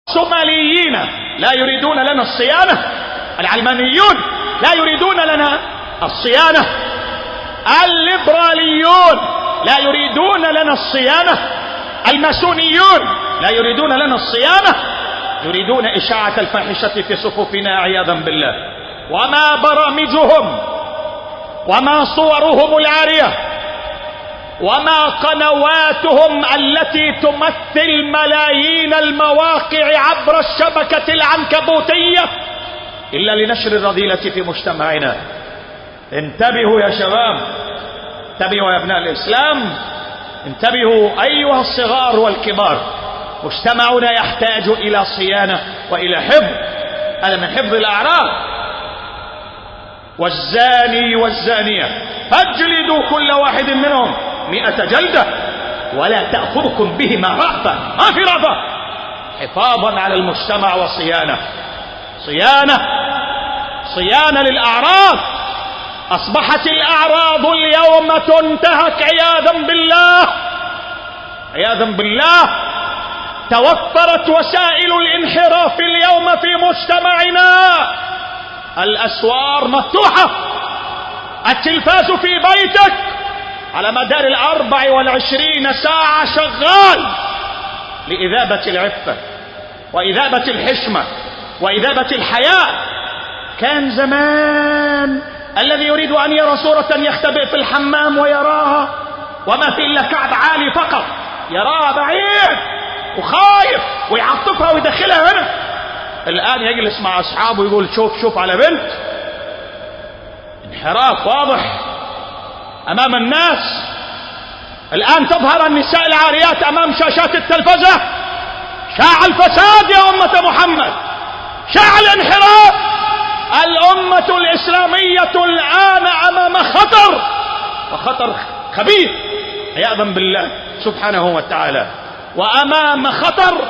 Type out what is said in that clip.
الصوماليين لا يريدون لنا الصيانة، العلمانيون لا يريدون لنا الصيانة، الليبراليون لا يريدون لنا الصيانة، الماسونيون لا يريدون لنا الصيانة، يريدون إشاعة الفاحشة في صفوفنا عياذا بالله. وما برامجهم وما صورهم العارية وما قنواتهم التي تمثل ملايين المواقع عبر الشبكة العنكبوتية إلا لنشر الرذيلة في مجتمعنا. انتبهوا يا شباب، انتبهوا يا ابناء الإسلام، انتبهوا أيها الصغار والكبار. مجتمعنا يحتاج إلى صيانة وإلى حفظ، هذا من حفظ الأعراض. والزاني والزانية فاجلدوا كل واحد منهم 100 جلدة ولا تأخذكم بهما رأفة، ما في رأفة، حفاظا على المجتمع وصيانة. صيانة للأعراض. أصبحت الأعراض اليوم تنتهك عياذا بالله. توفرت وسائل الانحراف اليوم في مجتمعنا. الأسوار مفتوحة، التلفاز في بيتك على مدار 24 ساعة شغال لإذابة العفة وإذابة الحشمة وإذابة الحياء. كان زمان الذي يريد أن يرى صورة يختبئ في الحمام ويراها وما في إلا كعب عالي فقط، يراها بعيد وخايف ويعطفها ويدخلها هنا. الآن يجلس مع أصحابه ويقول شوف على بنت. انحراف واضح أمام الناس. الآن تظهر النساء العاريات أمام شاشات التلفزة. شاع الفساد يا أمة محمد، شاع الانحراف. الأمة الإسلامية الآن أمام خطر، وخطر خبيث عياذا بالله سبحانه وتعالى، وأمام خطر.